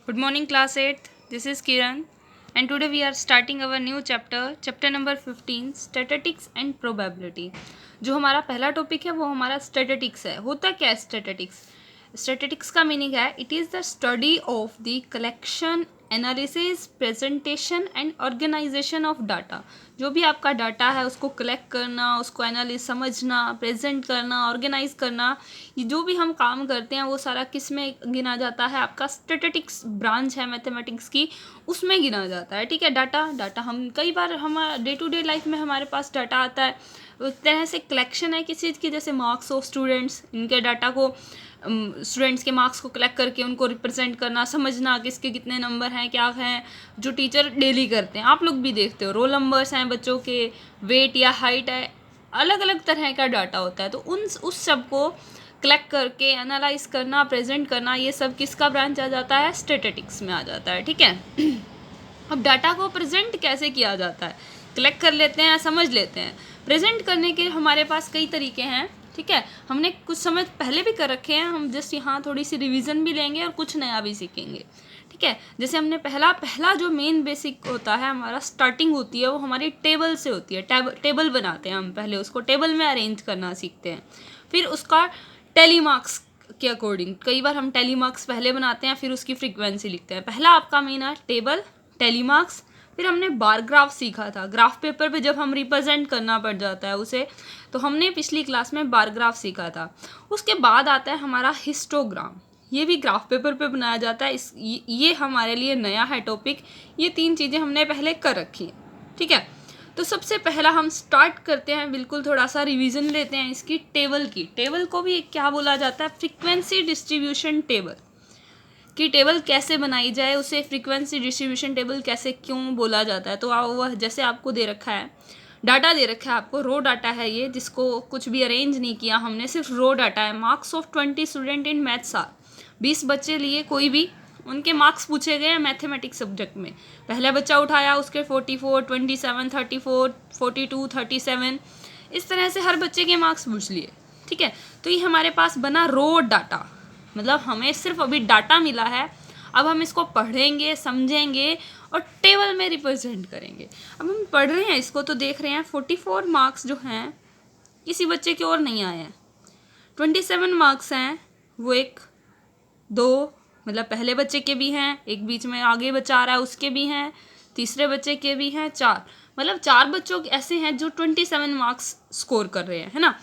Good morning, class 8th. This is Kiran, and today we are starting our new chapter number 15, Statistics and Probability. जो हमारा पहला topic है वो हमारा statistics है. होता क्या है स्टैटिस्टिक्स? स्टैटिस्टिक्स का मीनिंग है it is the study of the collection, analysis, presentation and organisation of data. जो भी आपका डाटा है उसको कलेक्ट करना, उसको एनालिस समझना, प्रेजेंट करना, ऑर्गेनाइज करना, ये जो भी हम काम करते हैं वो सारा किस में गिना जाता है? आपका स्टैटिस्टिक्स ब्रांच है मैथमेटिक्स की, उसमें गिना जाता है. ठीक है. डाटा हम कई बार हमारा डे टू डे लाइफ में हमारे पास डाटा आता है. एक तरह से कलेक्शन है किसी चीज़ की, जैसे मार्क्स ऑफ स्टूडेंट्स, इनके डाटा को स्टूडेंट्स के मार्क्स को कलेक्ट करके उनको रिप्रेजेंट करना, समझना किसके कितने नंबर हैं, क्या हैं, जो टीचर डेली करते हैं. आप लोग भी देखते हो रोल नंबर्स हैं बच्चों के, वेट या हाइट है, अलग अलग तरह का डाटा होता है. तो उस सब को कलेक्ट करके एनालाइज करना, प्रेजेंट करना, ये सब किसका ब्रांच आ जाता है? स्टैटिस्टिक्स में आ जाता है. ठीक है. अब डाटा को प्रेजेंट कैसे किया जाता है? कलेक्ट कर लेते हैं, समझ लेते हैं. प्रेजेंट करने के हमारे पास कई तरीके हैं. ठीक है. हमने कुछ समय पहले भी कर रखे हैं, हम जस्ट यहाँ थोड़ी सी रिवीजन भी लेंगे और कुछ नया भी सीखेंगे. ठीक है. जैसे हमने पहला जो मेन बेसिक होता है हमारा, स्टार्टिंग होती है वो हमारी टेबल से होती है. टेबल बनाते हैं हम, पहले उसको टेबल में अरेंज करना सीखते हैं. फिर उसका टेली मार्क्स के अकॉर्डिंग, कई बार हम टेली मार्क्स पहले बनाते हैं, फिर उसकी फ्रीक्वेंसी लिखते हैं. पहला आपका मेन है टेबल, टेली मार्क्स. फिर हमने बार ग्राफ सीखा था. ग्राफ पेपर पे जब हम रिप्रेजेंट करना पड़ जाता है उसे, तो हमने पिछली क्लास में बार ग्राफ सीखा था. उसके बाद आता है हमारा हिस्टोग्राम. ये भी ग्राफ पेपर पे बनाया जाता है. ये हमारे लिए नया है टॉपिक. ये 3 चीज़ें हमने पहले कर रखी हैं. ठीक है. तो सबसे पहला हम स्टार्ट करते हैं, बिल्कुल थोड़ा सा रिवीजन लेते हैं इसकी टेबल की. टेबल को भी क्या बोला जाता है? Frequency distribution table. कि टेबल कैसे बनाई जाए, उसे फ्रीक्वेंसी डिस्ट्रीब्यूशन टेबल कैसे क्यों बोला जाता है? तो वह जैसे आपको दे रखा है, डाटा दे रखा है आपको, रो डाटा है ये, जिसको कुछ भी अरेंज नहीं किया हमने, सिर्फ रो डाटा है. Marks of 20 student in maths are. 20 बच्चे लिए, कोई भी, उनके मार्क्स पूछे गए हैं मैथमेटिक्स सब्जेक्ट में. पहला बच्चा उठाया, उसके 44, 27, 34, 42, 37, इस तरह से हर बच्चे के मार्क्स पूछ लिए. ठीक है. तो ये हमारे पास बना रो डाटा. मतलब हमें सिर्फ अभी डाटा मिला है, अब हम इसको पढ़ेंगे, समझेंगे और टेबल में रिप्रेजेंट करेंगे. अब हम पढ़ रहे हैं इसको तो देख रहे हैं 44 मार्क्स जो हैं किसी बच्चे की और नहीं आए हैं. 27 मार्क्स हैं वो एक दो, मतलब पहले बच्चे के भी हैं, एक बीच में आगे बच्चा आ रहा है उसके भी हैं, तीसरे बच्चे के भी हैं, 4, मतलब 4 बच्चों ऐसे हैं जो 27 मार्क्स स्कोर कर रहे हैं, है ना.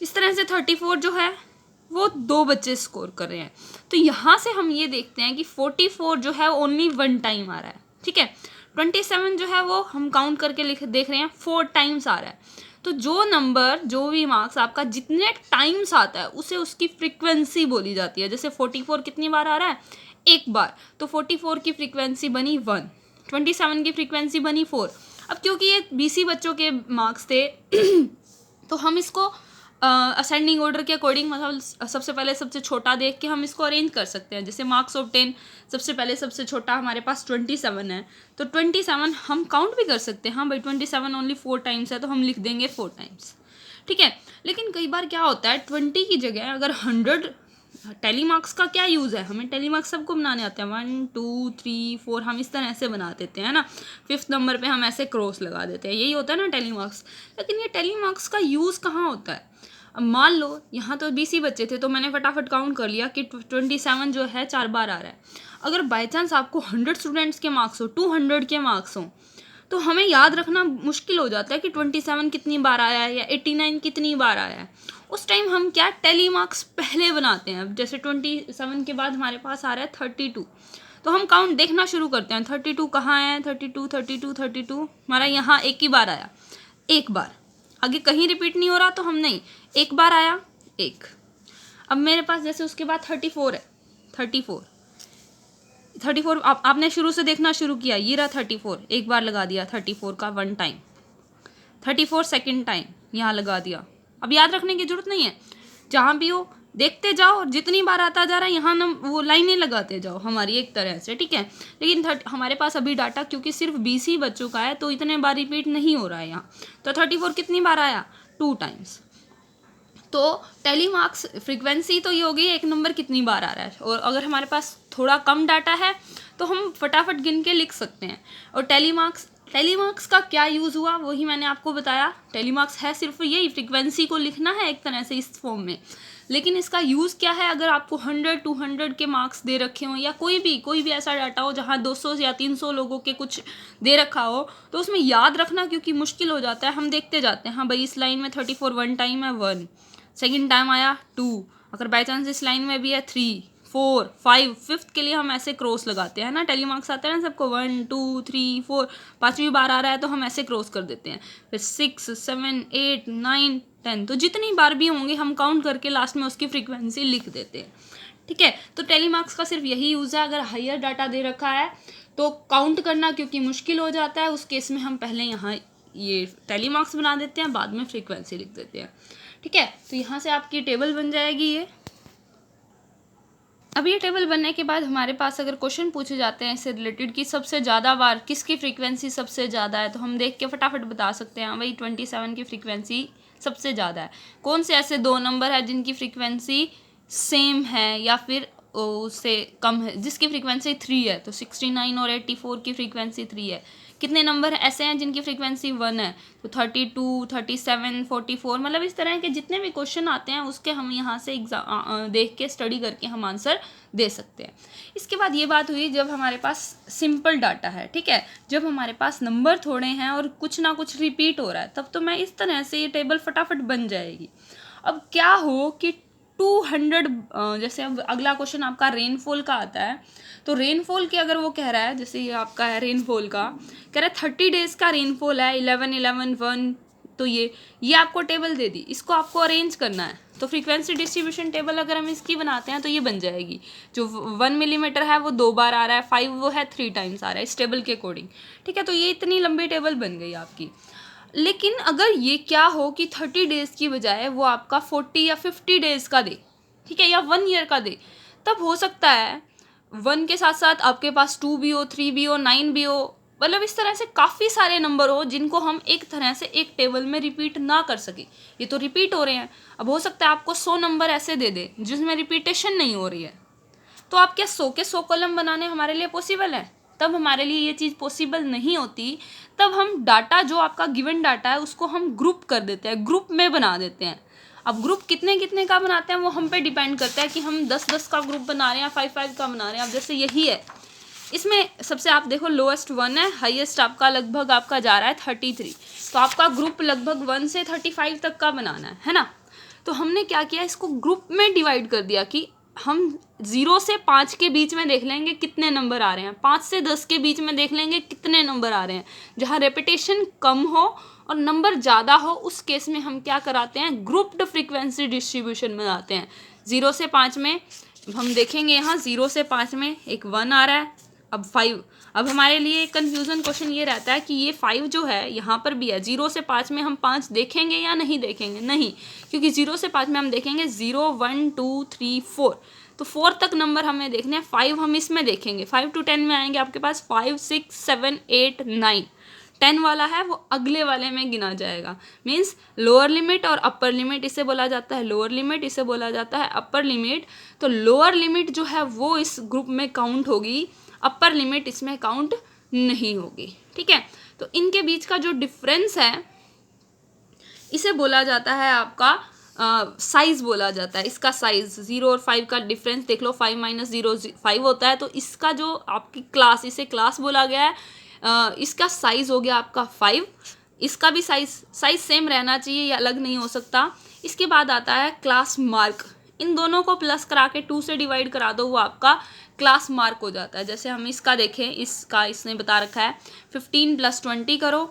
इस तरह से 34 जो है वो 2 बच्चे स्कोर कर रहे हैं. तो यहाँ से हम ये देखते हैं कि 44 जो है ओनली 1 टाइम आ रहा है. ठीक है. 27 जो है वो हम काउंट करके देख रहे हैं 4 टाइम्स आ रहा है. तो जो नंबर, जो भी मार्क्स आपका जितने टाइम्स आता है उसे उसकी फ्रीक्वेंसी बोली जाती है. जैसे 44 कितनी बार आ रहा है? एक बार. तो 44 की फ्रीक्वेंसी बनी 1, 27 की फ्रीक्वेंसी बनी 4. अब क्योंकि ये BC बच्चों के मार्क्स थे तो हम इसको असेंडिंग ऑर्डर के अकॉर्डिंग, मतलब सबसे पहले सबसे छोटा देख के हम इसको अरेंज कर सकते हैं. जैसे मार्क्स ऑफ 10, सबसे पहले सबसे छोटा हमारे पास 27 है, तो 27 हम काउंट भी कर सकते हैं. हाँ भाई 27 ओनली 4 टाइम्स है तो हम लिख देंगे 4 टाइम्स. ठीक है. लेकिन कई बार क्या होता है, 20 की जगह अगर 100, टेली मार्क्स का क्या यूज़ है? हमें टेली मार्क्स सबको बनाने आते हैं, 1 2 3 4, हम इस तरह से बना देते हैं ना. 5th नंबर पे हम ऐसे क्रॉस लगा देते हैं, यही होता है ना टेली मार्क्स. लेकिन ये टेली मार्क्स का यूज़ कहाँ होता है? अब मान लो यहाँ तो 20 ही बच्चे थे तो मैंने फटाफट काउंट कर लिया कि 27 जो है 4 बार आ रहा है. अगर बाई चांस आपको 100 स्टूडेंट्स के मार्क्स हो, 200 के मार्क्स हो, तो हमें याद रखना मुश्किल हो जाता है कि 27 कितनी बार आया है या 89 कितनी बार आया है. उस टाइम हम क्या, टेली मार्क्स पहले बनाते हैं. अब जैसे 27 के बाद हमारे पास आ रहा है 32, तो हम काउंट देखना शुरू करते हैं. 32 कहाँ है? 32 32 32 हमारा यहाँ एक ही बार आया, एक बार, आगे कहीं रिपीट नहीं हो रहा, तो हम नहीं, एक बार आया, एक. अब मेरे पास जैसे उसके बाद 34 है, 34 आपने शुरू से देखना शुरू किया, ये रहा 34, एक बार लगा दिया 34 का 1 टाइम, 34 सेकेंड टाइम यहाँ लगा दिया. अब याद रखने की जरूरत नहीं है, जहाँ भी हो देखते जाओ और जितनी बार आता जा रहा है यहाँ वो लाइनें लगाते जाओ हमारी एक तरह से. ठीक है. लेकिन हमारे पास अभी डाटा क्योंकि सिर्फ 20 ही बच्चों का है तो इतने बार रिपीट नहीं हो रहा है यहाँ. तो 34 कितनी बार आया? 2 टाइम्स. तो टेली मार्क्स फ्रीक्वेंसी तो ये हो गई, एक नंबर कितनी बार आ रहा है. और अगर हमारे पास थोड़ा कम डाटा है तो हम फटाफट गिन के लिख सकते हैं। और टेलीमार्क्स का क्या यूज़ हुआ वही मैंने आपको बताया। टेलीमार्क्स है सिर्फ यही, फ्रीक्वेंसी को लिखना है एक तरह से इस फॉर्म में, लेकिन इसका यूज़ क्या है, अगर आपको 100 200 के मार्क्स दे रखे हों या कोई भी ऐसा डाटा हो जहाँ 200 या 300 लोगों के कुछ दे रखा हो, तो उसमें याद रखना क्योंकि मुश्किल हो जाता है। हम देखते जाते हैं, हाँ भाई इस लाइन में 34 वन टाइम है 1, सेकेंड टाइम आया 2, अगर बाई चांस इस लाइन में भी है 3 4 5, फिफ्थ के लिए हम ऐसे क्रॉस लगाते हैं ना, टेलीमार्क्स आता है ना सबको 1 2 3 4, 5वीं बार आ रहा है तो हम ऐसे क्रॉस कर देते हैं। फिर 6 7 8 9 10, तो जितनी बार भी होंगे हम काउंट करके लास्ट में उसकी फ्रीक्वेंसी लिख देते हैं। ठीक है, तो टेलीमार्क्स का सिर्फ यही यूज़ है। अगर हायर डाटा दे रखा है तो काउंट करना क्योंकि मुश्किल हो जाता है, उस केस में हम पहले यहाँ ये टेलीमार्क्स बना देते हैं, बाद में फ्रीक्वेंसी लिख देते हैं। ठीक है, तो यहाँ से आपकी टेबल बन जाएगी ये। अब ये टेबल बनने के बाद हमारे पास अगर क्वेश्चन पूछे जाते हैं इससे रिलेटेड कि सबसे ज़्यादा बार किसकी फ्रीक्वेंसी सबसे ज़्यादा है, तो हम देख के फटाफट बता सकते हैं भाई 27 की फ्रीक्वेंसी सबसे ज़्यादा है। कौन से ऐसे 2 नंबर है जिनकी फ्रीक्वेंसी सेम है या फिर उससे कम है, जिसकी फ्रीक्वेंसी 3 है, तो 69 और 84 की फ्रीक्वेंसी 3 है। कितने नंबर ऐसे हैं जिनकी फ्रीक्वेंसी 1 है, तो 32 37 44, मतलब इस तरह के जितने भी क्वेश्चन आते हैं उसके हम यहाँ से देख के स्टडी करके हम आंसर दे सकते हैं। इसके बाद ये बात हुई जब हमारे पास सिंपल डाटा है। ठीक है, जब हमारे पास नंबर थोड़े हैं और कुछ ना कुछ रिपीट हो रहा है, तब तो मैं इस तरह से ये टेबल फटाफट बन जाएगी। अब क्या हो कि 200, जैसे अब अगला क्वेश्चन आपका रेनफॉल का आता है, तो रेनफॉल की अगर वो कह रहा है, जैसे ये आपका है रेनफॉल का, कह रहा है 30 डेज का रेनफॉल है 11 11 1, तो ये आपको टेबल दे दी, इसको आपको अरेंज करना है। तो फ्रीक्वेंसी डिस्ट्रीब्यूशन टेबल अगर हम इसकी बनाते हैं तो ये बन जाएगी। जो 1 मिलीमीटर है वो 2 बार आ रहा है, 5 वो है 3 टाइम्स आ रहा है इस टेबल के अकॉर्डिंग। ठीक है, तो ये इतनी लंबी टेबल बन गई आपकी। लेकिन अगर ये क्या हो कि 30 डेज़ की बजाय वो आपका 40 या 50 डेज़ का दे, ठीक है, या 1 ईयर का दे, तब हो सकता है 1 के साथ साथ आपके पास 2 भी हो, 3 भी हो, 9 भी हो, मतलब इस तरह से काफ़ी सारे नंबर हो जिनको हम एक तरह से एक टेबल में रिपीट ना कर सके। ये तो रिपीट हो रहे हैं, अब हो सकता है आपको 100 नंबर ऐसे दे दे जिसमें रिपीटेशन नहीं हो रही है, तो आप क्या 100 के 100 कॉलम बनाने हमारे लिए पॉसिबल है? तब हमारे लिए ये चीज़ पॉसिबल नहीं होती। तब हम डाटा जो आपका गिवन डाटा है उसको हम ग्रुप कर देते हैं, ग्रुप में बना देते हैं। अब ग्रुप कितने कितने का बनाते हैं वो हम पे डिपेंड करता है कि हम 10-10 का ग्रुप बना रहे हैं या 5-5 का बना रहे हैं। अब जैसे यही है, इसमें सबसे आप देखो लोएस्ट 1 है, हाईएस्ट आपका लगभग आपका जा रहा है 33, तो आपका ग्रुप लगभग 1 से 35 तक का बनाना है ना। तो हमने क्या किया, इसको ग्रुप में डिवाइड कर दिया कि हम 0 से 5 के बीच में देख लेंगे कितने नंबर आ रहे हैं, 5 से 10 के बीच में देख लेंगे कितने नंबर आ रहे हैं। जहाँ रेपिटेशन कम हो और नंबर ज़्यादा हो उस केस में हम क्या कराते हैं, ग्रुप्ड फ्रीक्वेंसी डिस्ट्रीब्यूशन बनाते हैं। 0 से 5 में हम देखेंगे, यहाँ 0 से 5 में एक 1 आ रहा है, अब 5। अब हमारे लिए कन्फ्यूज़न क्वेश्चन ये रहता है कि ये 5 जो है यहाँ पर भी है, 0 से 5 में हम 5 देखेंगे या नहीं देखेंगे? नहीं, क्योंकि 0 से 5 में हम देखेंगे 0 1 2 3 4, तो 4 तक नंबर हमें देखने हैं। 5 हम इसमें देखेंगे, 5 to 10 में आएंगे आपके पास 5 6 7 8 9, 10 वाला है वो अगले वाले में गिना जाएगा। मीन्स लोअर लिमिट और अपर लिमिट, इसे बोला जाता है लोअर लिमिट, इसे बोला जाता है अपर लिमिट। तो लोअर लिमिट जो है वो इस ग्रुप में काउंट होगी, अपर लिमिट इसमें काउंट नहीं होगी। ठीक है, तो इनके बीच का जो डिफरेंस है इसे बोला जाता है आपका साइज़ बोला जाता है। इसका साइज़ 0 और 5 का डिफरेंस देख लो, 5 - 0 5 होता है, तो इसका जो आपकी क्लास, इसे क्लास बोला गया है, इसका साइज़ हो गया आपका 5। इसका भी साइज़ सेम रहना चाहिए, ये अलग नहीं हो सकता। इसके बाद आता है क्लास मार्क, इन दोनों को प्लस करा के 2 से डिवाइड करा दो, वो आपका क्लास मार्क हो जाता है। जैसे हम इसका देखें, इसका इसने बता रखा है 15 + 20 करो,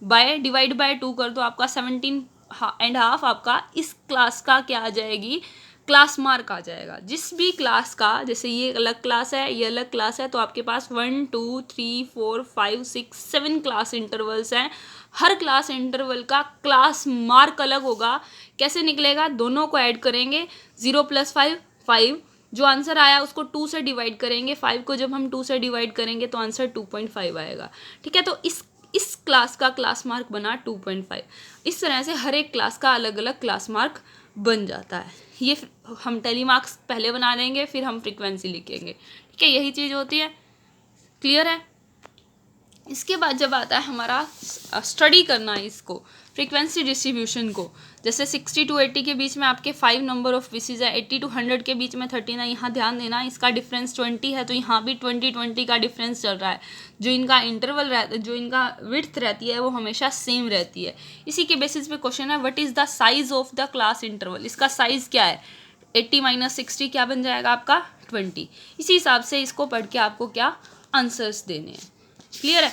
डिवाइड बाय 2 कर दो, आपका 17.5 आपका इस क्लास का क्या आ जाएगी, क्लास मार्क आ जाएगा। जिस भी क्लास का, जैसे ये अलग क्लास है, ये अलग क्लास है, तो आपके पास 1 2 3 4 5 6 7 क्लास इंटरवल्स हैं। हर क्लास इंटरवल का क्लास मार्क अलग होगा। कैसे निकलेगा, दोनों को ऐड करेंगे, 0 + 5 5, जो आंसर आया उसको 2 से डिवाइड करेंगे, 5 को जब हम 2 से डिवाइड करेंगे तो आंसर 2.5 आएगा। ठीक है, तो इस क्लास का क्लास मार्क बना 2.5। इस तरह से हर एक क्लास का अलग अलग क्लास मार्क बन जाता है। ये हम टेलीमार्क्स पहले बना देंगे, फिर हम फ्रीक्वेंसी लिखेंगे। ठीक है, यही चीज़ होती है। क्लियर है। इसके बाद जब आता है हमारा स्टडी करना है इसको, फ्रीक्वेंसी डिस्ट्रीब्यूशन को, जैसे 60 to 80 के बीच में आपके 5 नंबर ऑफ विसेज है, 80 to 100 के बीच में 13 है। यहाँ ध्यान देना, इसका डिफरेंस 20 है, तो यहाँ भी 20-20 का डिफरेंस चल रहा है। जो इनका इंटरवल रहता है, जो इनका विड्थ रहती है वो हमेशा सेम रहती है। इसी के बेसिस पे क्वेश्चन है what is the size of the class interval. इसका साइज क्या है, 80 - 60 क्या बन जाएगा आपका 20। इसी हिसाब से इसको पढ़ के आपको क्या आंसर्स देने हैं। क्लियर है।